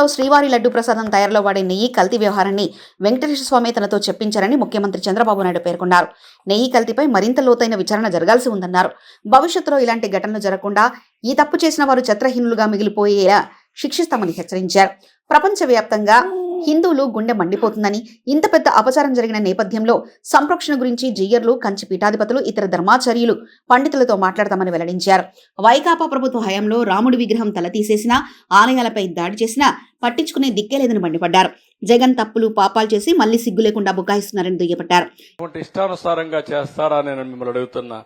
తిరుమలలో శ్రీవారి లడ్డు ప్రసాదం తయారులో వాడే నెయ్యి కల్తీ వ్యవహారాన్ని వెంకటేశ్వర స్వామి తనతో చెప్పించారని ముఖ్యమంత్రి చంద్రబాబు నాయుడు పేర్కొన్నారు. నెయ్యి కల్తీపై మరింత లోతైన విచారణ జరగాల్సి ఉందన్నారు. భవిష్యత్తులో ఇలాంటి ఘటనలు జరగకుండా ఈ తప్పు చేసిన వారు చత్రహీనులుగా మిగిలిపోయేలా శిక్షిస్తామని హెచ్చరించారు. ప్రపంచవ్యాప్తంగా హిందువులు గుండె మండిపోతుందని, ఇంత పెద్ద అపచారం జరిగిన నేపథ్యంలో సంరక్షణ గురించి జియ్యర్లు, కంచి పీఠాధిపతులు, ఇతర ధర్మాచార్యులు, పండితులతో మాట్లాడతామని వెల్లడించారు. వైకాపా ప్రభుత్వ హయాంలో రాముడి విగ్రహం తల తీసేసినా, ఆలయాలపై దాడి చేసినా పట్టించుకునే దిక్కే లేదని మండిపడ్డారు. జగన్ తప్పులు పాపాలు చేసి మళ్లీ సిగ్గు లేకుండా బుకాయిస్తున్నారని దుయ్యబట్టారు. ఇష్టానుసారంగా చేస్తారా నేను మిమ్మల్ని అడుగుతున్నా.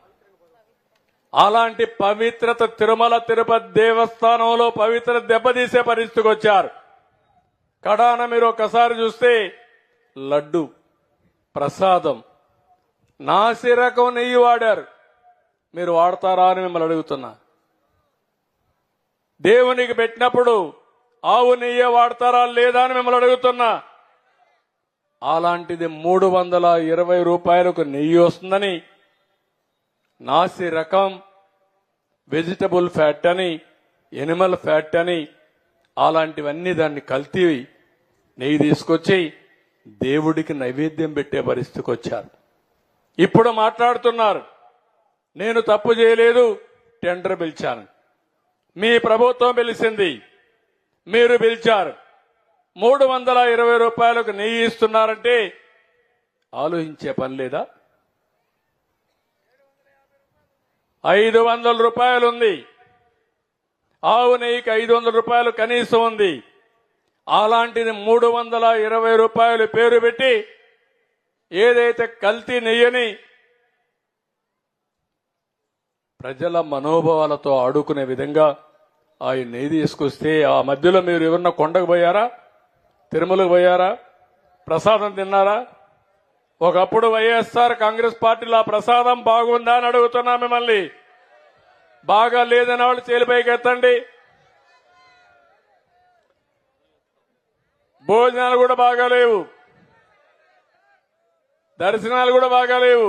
అలాంటి పవిత్రత తిరుమల తిరుపతి దేవస్థానంలో పవిత్ర దెబ్బతీసే పరిస్థితికి వచ్చారు. కడాన మీరు ఒకసారి చూస్తే లడ్డు ప్రసాదం నాసి రకం నెయ్యి వాడారు. మీరు వాడతారా అని మిమ్మల్ని అడుగుతున్నా. దేవునికి పెట్టినప్పుడు ఆవు నెయ్యి వాడతారా లేదా అని మిమ్మల్ని అడుగుతున్నా. అలాంటిది 320 రూపాయలకు నెయ్యి వస్తుందని, నాసి రకం, వెజిటబుల్ ఫ్యాట్ అని, ఎనిమల్ ఫ్యాట్ అని, అలాంటివన్నీ దాన్ని కల్తీ నెయ్యి తీసుకొచ్చి దేవుడికి నైవేద్యం పెట్టే పరిస్థితికి వచ్చారు. ఇప్పుడు మాట్లాడుతున్నారు నేను తప్పు చేయలేదు, టెండర్ పిలిచాను. మీ ప్రభుత్వం పిలిచింది, మీరు పిలిచారు. 320 రూపాయలకు నెయ్యి ఇస్తున్నారంటే ఆలోచించే పని లేదా? 500 రూపాయలు ఉంది. ఆవు నెయ్యికి 500 రూపాయలు కనీసం ఉంది. అలాంటిది 320 రూపాయలు పేరు పెట్టి ఏదైతే కల్తీ నెయ్యని ప్రజల మనోభావాలతో ఆడుకునే విధంగా ఆ నెయ్యి తీసుకొస్తే, ఆ మధ్యలో మీరు ఎవరన్నా కొండకు పోయారా, తిరుమలకు పోయారా, ప్రసాదం తిన్నారా? ఒకప్పుడు వైఎస్ఆర్ కాంగ్రెస్ పార్టీలో ఆ ప్రసాదం బాగుందా అని అడుగుతున్నా మిమ్మల్ని. బాగా లేదని వాళ్ళు చేలిపైకి ఎత్తండి. భోజనాలు కూడా బాగాలేవు, దర్శనాలు కూడా బాగాలేవు.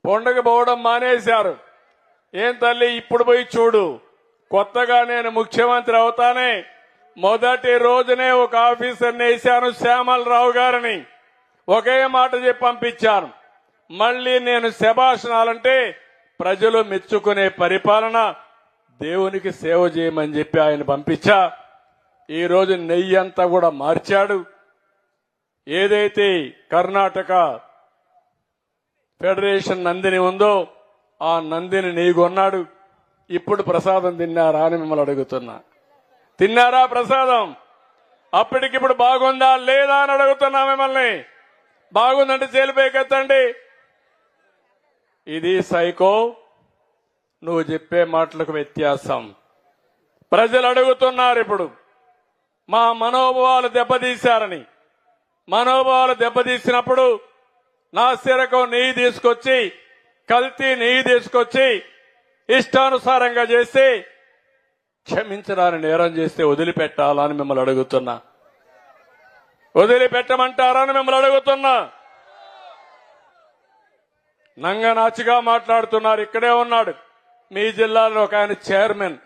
కొండకు పోవడం మానేశారు. ఏం తల్లి, ఇప్పుడు పోయి చూడు. కొత్తగా నేను ముఖ్యమంత్రి అవుతానే మొదటి రోజునే ఒక ఆఫీసర్ని వేశాను, శ్యామలరావు గారిని. ఒకే మాట చెప్పి పంపించాను. మళ్లీ నేను శభాషణాలంటే ప్రజలు మెచ్చుకునే పరిపాలన, దేవునికి సేవ చేయమని చెప్పి ఆయన పంపించా. ఈ రోజు నెయ్యి అంతా కూడా మార్చాడు. ఏదైతే కర్ణాటక ఫెడరేషన్ నందిని ఉందో ఆ నందిని నెయ్యి కొన్నాడు. ఇప్పుడు ప్రసాదం తిన్నారా అని మిమ్మల్ని అడుగుతున్నా. తిన్నారా ప్రసాదం? అప్పటికిప్పుడు బాగుందా లేదా అని అడుగుతున్నా మిమ్మల్ని. బాగుందంటే చేలిపైకెత్తండి. ఇది సైకో, నువ్వు చెప్పే మాటలకు వ్యత్యాసం. ప్రజలు అడుగుతున్నారు ఇప్పుడు మా మనోభావాలు దెబ్బతీశారని. మనోభావాలు దెబ్బతీసినప్పుడు నాసిరకం నెయ్యి తీసుకొచ్చి, కల్తీ నెయ్యి తీసుకొచ్చి ఇష్టానుసారంగా చేసి క్షమించడాన్ని నేరం చేస్తే వదిలిపెట్టాలని మిమ్మల్ని అడుగుతున్నా. వదిలిపెట్టమంటారని మిమ్మల్ని అడుగుతున్నా. నంగనాచిగా మాట్లాడుతున్నారు. ఇక్కడే ఉన్నాడు మీ జిల్లాలో ఒక ఆయన చైర్మన్,